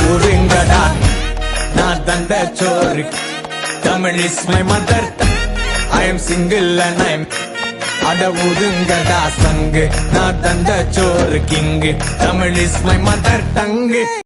ஊருங்கடா நான் தந்த சோறு. Tamil is my mother tongue. I am single and I am அட ஊருங்கடா சங்கு நான் தந்த சோறு king. Tamil is my mother tongue.